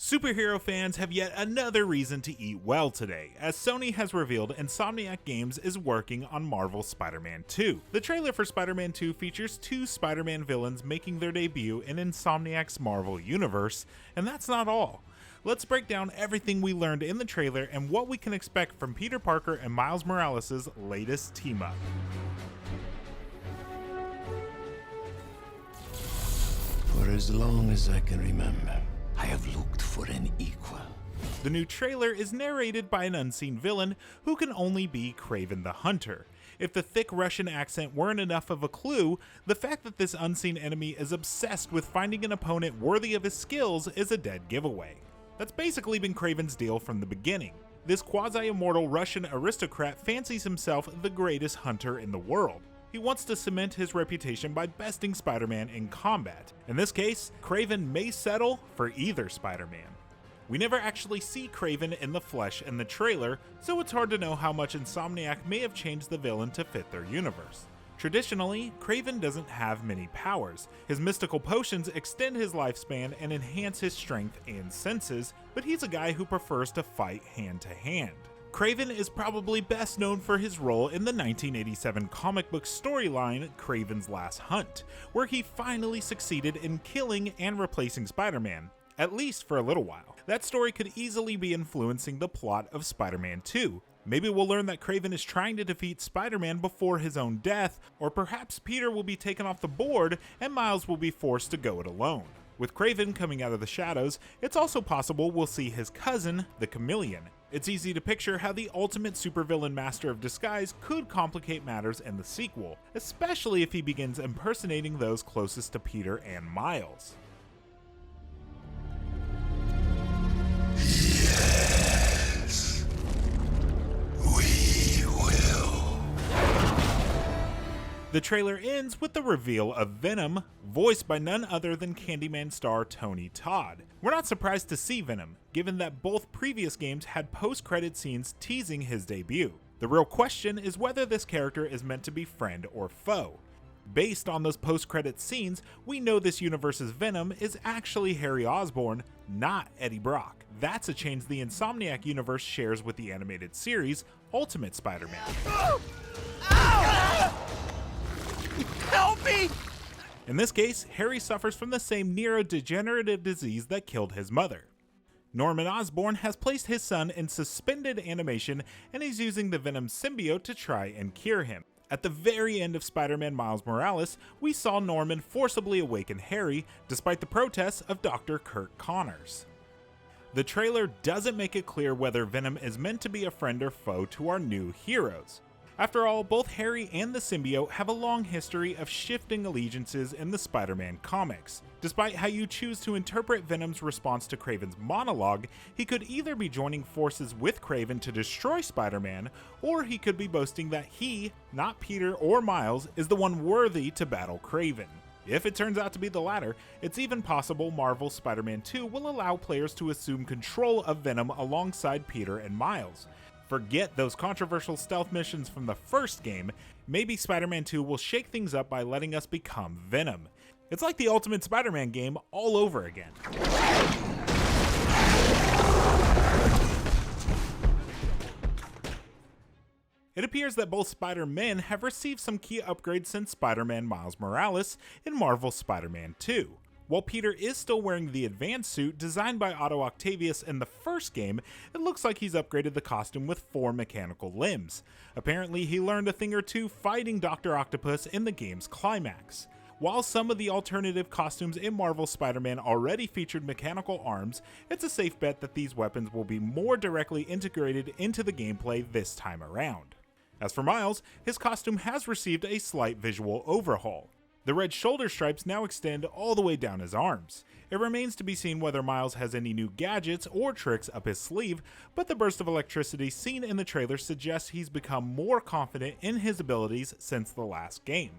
Superhero fans have yet another reason to eat well today, as Sony has revealed Insomniac Games is working on Marvel's Spider-Man 2. The trailer for Spider-Man 2 features two Spider-Man villains making their debut in Insomniac's Marvel universe, and that's not all. Let's break down everything we learned in the trailer and what we can expect from Peter Parker and Miles Morales' latest team-up. For as long as I can remember, I have looked for an equal. The new trailer is narrated by an unseen villain who can only be Kraven the Hunter. If the thick Russian accent weren't enough of a clue, the fact that this unseen enemy is obsessed with finding an opponent worthy of his skills is a dead giveaway. That's basically been Kraven's deal from the beginning. This quasi-immortal Russian aristocrat fancies himself the greatest hunter in the world. He wants to cement his reputation by besting Spider-Man in combat. In this case, Kraven may settle for either Spider-Man. We never actually see Kraven in the flesh in the trailer, so it's hard to know how much Insomniac may have changed the villain to fit their universe. Traditionally, Kraven doesn't have many powers. His mystical potions extend his lifespan and enhance his strength and senses, but he's a guy who prefers to fight hand to hand. Kraven is probably best known for his role in the 1987 comic book storyline Kraven's Last Hunt, where he finally succeeded in killing and replacing Spider-Man, at least for a little while. That story could easily be influencing the plot of Spider-Man 2. Maybe we'll learn that Kraven is trying to defeat Spider-Man before his own death, or perhaps Peter will be taken off the board and Miles will be forced to go it alone. With Kraven coming out of the shadows, it's also possible we'll see his cousin, the Chameleon. It's easy to picture how the ultimate supervillain master of disguise could complicate matters in the sequel, especially if he begins impersonating those closest to Peter and Miles. Yes, we will. The trailer ends with the reveal of Venom, voiced by none other than Candyman star Tony Todd. We're not surprised to see Venom, given that both previous games had post-credit scenes teasing his debut. The real question is whether this character is meant to be friend or foe. Based on those post-credit scenes, we know this universe's Venom is actually Harry Osborn, not Eddie Brock. That's a change the Insomniac universe shares with the animated series, Ultimate Spider-Man. Help me! In this case, Harry suffers from the same neurodegenerative disease that killed his mother. Norman Osborn has placed his son in suspended animation and is using the Venom symbiote to try and cure him. At the very end of Spider-Man Miles Morales, we saw Norman forcibly awaken Harry, despite the protests of Dr. Kirk Connors. The trailer doesn't make it clear whether Venom is meant to be a friend or foe to our new heroes. After all, both Harry and the symbiote have a long history of shifting allegiances in the Spider-Man comics. Despite how you choose to interpret Venom's response to Kraven's monologue, he could either be joining forces with Kraven to destroy Spider-Man, or he could be boasting that he, not Peter or Miles, is the one worthy to battle Kraven. If it turns out to be the latter, it's even possible Marvel's Spider-Man 2 will allow players to assume control of Venom alongside Peter and Miles. Forget those controversial stealth missions from the first game, maybe Spider-Man 2 will shake things up by letting us become Venom. It's like the Ultimate Spider-Man game all over again. It appears that both Spider-Men have received some key upgrades since Spider-Man Miles Morales in Marvel's Spider-Man 2. While Peter is still wearing the advanced suit designed by Otto Octavius in the first game, it looks like he's upgraded the costume with 4 mechanical limbs. Apparently, he learned a thing or two fighting Dr. Octopus in the game's climax. While some of the alternative costumes in Marvel's Spider-Man already featured mechanical arms, it's a safe bet that these weapons will be more directly integrated into the gameplay this time around. As for Miles, his costume has received a slight visual overhaul. The red shoulder stripes now extend all the way down his arms. It remains to be seen whether Miles has any new gadgets or tricks up his sleeve, but the burst of electricity seen in the trailer suggests he's become more confident in his abilities since the last game.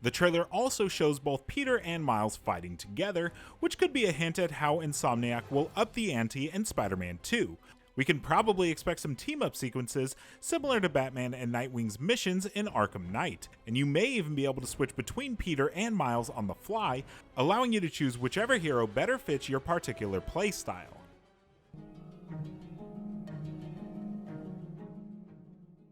The trailer also shows both Peter and Miles fighting together, which could be a hint at how Insomniac will up the ante in Spider-Man 2. We can probably expect some team-up sequences similar to Batman and Nightwing's missions in Arkham Knight, and you may even be able to switch between Peter and Miles on the fly, allowing you to choose whichever hero better fits your particular playstyle.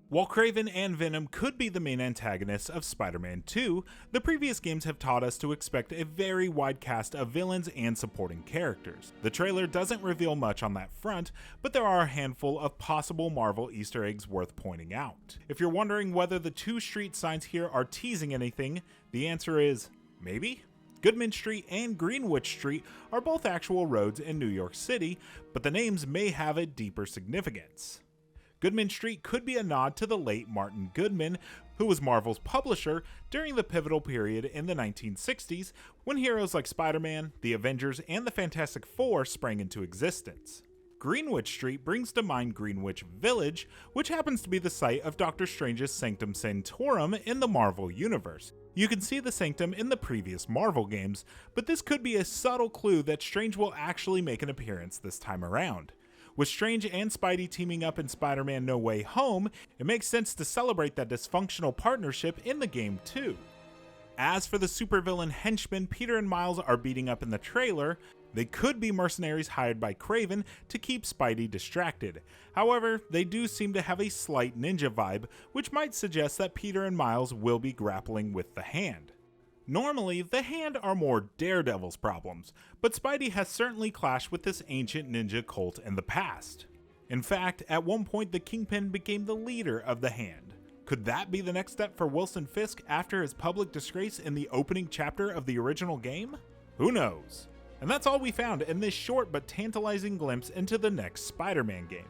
While Kraven and Venom could be the main antagonists of Spider-Man 2, the previous games have taught us to expect a very wide cast of villains and supporting characters. The trailer doesn't reveal much on that front, but there are a handful of possible Marvel Easter eggs worth pointing out. If you're wondering whether the two street signs here are teasing anything, the answer is maybe. Goodman Street and Greenwich Street are both actual roads in New York City, but the names may have a deeper significance. Goodman Street could be a nod to the late Martin Goodman, who was Marvel's publisher during the pivotal period in the 1960s when heroes like Spider-Man, the Avengers, and the Fantastic Four sprang into existence. Greenwich Street brings to mind Greenwich Village, which happens to be the site of Doctor Strange's Sanctum Sanctorum in the Marvel Universe. You can see the Sanctum in the previous Marvel games, but this could be a subtle clue that Strange will actually make an appearance this time around. With Strange and Spidey teaming up in Spider-Man No Way Home, it makes sense to celebrate that dysfunctional partnership in the game too. As for the supervillain henchmen Peter and Miles are beating up in the trailer, they could be mercenaries hired by Kraven to keep Spidey distracted. However, they do seem to have a slight ninja vibe, which might suggest that Peter and Miles will be grappling with the Hand. Normally, the Hand are more Daredevil's problems, but Spidey has certainly clashed with this ancient ninja cult in the past. In fact, at one point the Kingpin became the leader of the Hand. Could that be the next step for Wilson Fisk after his public disgrace in the opening chapter of the original game? Who knows? And that's all we found in this short but tantalizing glimpse into the next Spider-Man game.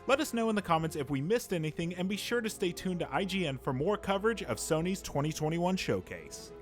Let us know in the comments if we missed anything, and be sure to stay tuned to IGN for more coverage of Sony's 2021 showcase.